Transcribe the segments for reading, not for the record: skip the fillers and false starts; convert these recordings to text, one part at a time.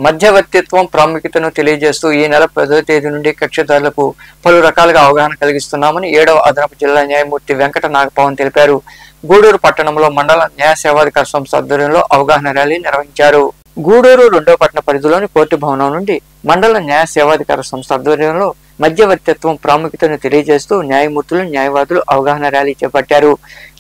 మధ్యవర్తిత్వం ప్రాముఖ్యతను తెలియజేస్తూ ఈ నెల 10వ తేదీ నుండి కక్షిదారులకు పలు రకాలుగా అవగాహన కలిగిస్తున్నామని 7వ అదనపు జిల్లా న్యాయమూర్తి వెంకట నాగపవన్ తెలిపారు. గూడూరు పట్టణంలో మండల న్యాయ సేవాధికార సంస్థ ఆధ్వర్యంలో అవగాహన ర్యాలీ నిర్వహించారు. గూడూరు 2వ పట్టణ పరిధిలోని కోర్టు భవనం నుండి మండల న్యాయ సేవాధికార సంస్థ ఆధ్వర్యంలో మధ్యవర్తిత్వం ప్రాముఖ్యతను తెలియజేస్తూ న్యాయమూర్తులు న్యాయవాదులు అవగాహన ర్యాలీ చేపట్టారు.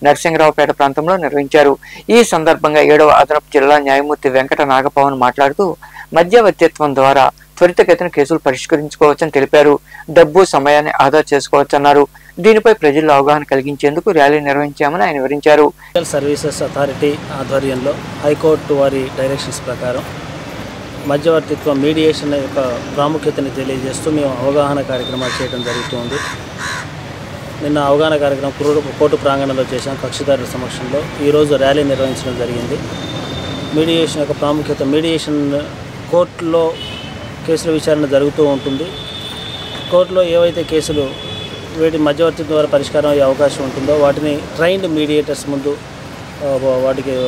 నరసింగరావుపేట ప్రాంతంలో నిర్వహించారు. ఈ సందర్భంగా 7వ అదనపు జిల్లా న్యాయమూర్తి వెంకట నాగపవన్ మాట్లాడుతూ మధ్యవర్తిత్వం ద్వారా త్వరితగతిన కేసులు పరిష్కరించుకోవచ్చని తెలిపారు. డబ్బు సమయాన్ని ఆదా చేసుకోవచ్చన్నారు. దీనిపై ప్రజల్లో అవగాహన కలిగించేందుకు ర్యాలీ నిర్వహించామని ఆయన వివరించారు. సర్వీసెస్ అథారిటీ ఆధ్వర్యంలో హైకోర్టు వారి డైరెక్షన్స్ ప్రకారం మధ్యవర్తిత్వం మీడియేషన్ యొక్క ప్రాముఖ్యతని తెలియజేస్తూ మేము అవగాహన కార్యక్రమాలు చేయడం జరుగుతుంది. నిన్న అవగాహన కార్యక్రమం కోర్టు ప్రాంగణంలో చేశాం కక్షిదారుల సమక్షంలో. ఈరోజు ర్యాలీ నిర్వహించడం జరిగింది. మీడియేషన్ యొక్క ప్రాముఖ్యత, మీడియేషన్ కోర్టులో కేసుల విచారణ జరుగుతూ ఉంటుంది. కోర్టులో ఏవైతే కేసులు వీటి మధ్యవర్తిత్వం ద్వారా పరిష్కారం అయ్యే అవకాశం ఉంటుందో వాటిని ట్రైన్డ్ మీడియేటర్స్ ముందు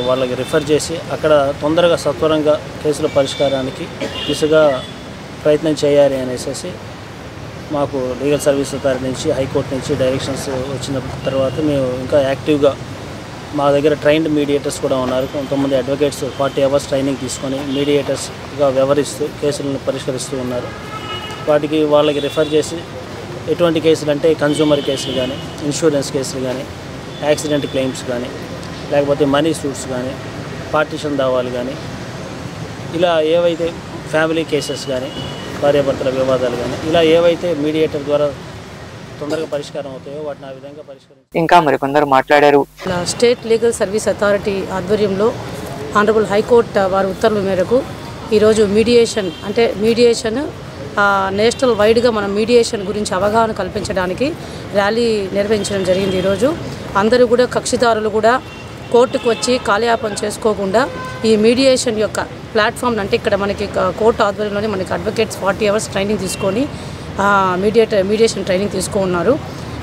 వాళ్ళకి రిఫర్ చేసి అక్కడ తొందరగా సత్వరంగా కేసుల పరిష్కారానికి దిశగా ప్రయత్నం చేయాలి అనేసి మాకు లీగల్ సర్వీస్ అథారిటీ నుంచి హైకోర్టు నుంచి డైరెక్షన్స్ వచ్చిన తర్వాత మేము ఇంకా యాక్టివ్గా మా దగ్గర ట్రైన్డ్ మీడియేటర్స్ కూడా ఉన్నారు. కొంతమంది అడ్వకేట్స్ 40 hours ట్రైనింగ్ తీసుకొని మీడియేటర్స్గా వ్యవహరిస్తూ కేసులను పరిష్కరిస్తూ ఉన్నారు. వాళ్ళకి రిఫర్ చేసి ఎటువంటి కేసులు అంటే కన్జ్యూమర్ కేసులు కానీ, ఇన్సూరెన్స్ కేసులు కానీ, యాక్సిడెంట్ క్లెయిమ్స్ కానీ, లేకపోతే మనీ సూట్స్ కానీ, పార్టిషన్ దావాలు కానీ, ఇలా ఏవైతే ఫ్యామిలీ కేసెస్ కానీ, భార్యాభర్తల వివాదాలు కానీ, ఇలా ఏవైతే మీడియేటర్ ద్వారా తొందరగా పరిష్కారం అవుతాయో వాటిని ఆ విధంగా పరిష్కరించారు. ఇంకా మరికొందరు మాట్లాడారు. స్టేట్ లీగల్ సర్వీస్ అథారిటీ ఆధ్వర్యంలో ఆనరబుల్ హైకోర్టు వారి ఉత్తర్వుల మేరకు ఈరోజు మీడియేషన్ నేషనల్ వైడ్గా మనం మీడియేషన్ గురించి అవగాహన కల్పించడానికి ర్యాలీ నిర్వహించడం జరిగింది. ఈరోజు అందరూ కూడా కక్షిదారులు కూడా కోర్టుకు వచ్చి కాలయాపన చేసుకోకుండా ఈ మీడియేషన్ యొక్క ప్లాట్ఫామ్ అంటే ఇక్కడ మనకి కోర్టు ఆధ్వర్యంలోనే మనకి అడ్వకేట్స్ 40 hours ట్రైనింగ్ తీసుకొని మీడియేషన్ ట్రైనింగ్ తీసుకున్నారు.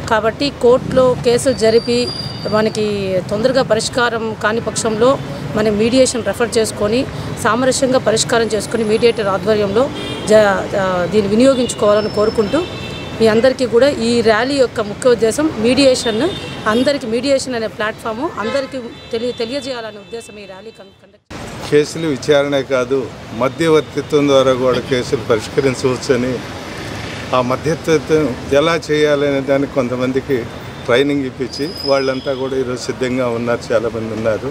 కాబట్టి కోర్టులో కేసులు జరిపి మనకి తొందరగా పరిష్కారం కాని పక్షంలో మనం మీడియేషన్ రెఫర్ చేసుకొని సామరస్యంగా పరిష్కారం చేసుకొని మీడియేటర్ ఆధ్వర్యంలో దీన్ని వినియోగించుకోవాలని కోరుకుంటూ మీ అందరికీ కూడా ఈ ర్యాలీ యొక్క ముఖ్య ఉద్దేశం మీడియేషన్ అనే ప్లాట్ఫాము అందరికీ తెలియజేయాలనే ఉద్దేశం ఈ ర్యాలీ కండక్ట్. కేసులు విచారణే కాదు, మధ్యవర్తిత్వం ద్వారా కూడా కేసులు పరిష్కరించవచ్చని, ఆ మధ్యవర్తిత్వం ఎలా చేయాలనే దానికి కొంతమందికి ట్రైనింగ్ ఇప్పించి వాళ్ళంతా కూడా ఈరోజు సిద్ధంగా ఉన్నారు. చాలామంది ఉన్నారు.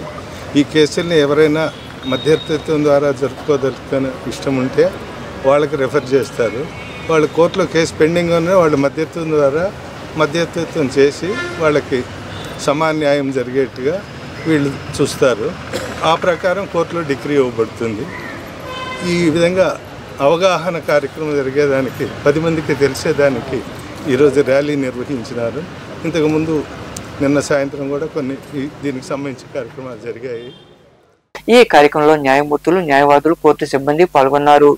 ఈ కేసుల్ని ఎవరైనా మధ్యవర్తిత్వం ద్వారా జరుపుకోదలుచుకునే ఇష్టం ఉంటే వాళ్ళకి రెఫర్ చేస్తారు. వాళ్ళు కోర్టులో కేసు పెండింగ్ ఉన్న వాళ్ళు మధ్యవర్తిత్వం చేసి వాళ్ళకి సమాన్యాయం జరిగేట్టుగా వీళ్ళు చూస్తారు. ఆ ప్రకారం కోర్టులో డిగ్రీ ఇవ్వబడుతుంది. ఈ విధంగా అవగాహన కార్యక్రమం జరిగేదానికి 10 మందికి తెలిసేదానికి ఈరోజు ర్యాలీ నిర్వహించినారు. ఇంతకుముందు నిన్న సాయంత్రం కూడా కొన్ని దీనికి సంబంధించిన కార్యక్రమాలు జరిగాయి. ఈ కార్యక్రమంలో న్యాయమూర్తులు, న్యాయవాదులు, కోర్టు సిబ్బంది పాల్గొన్నారు.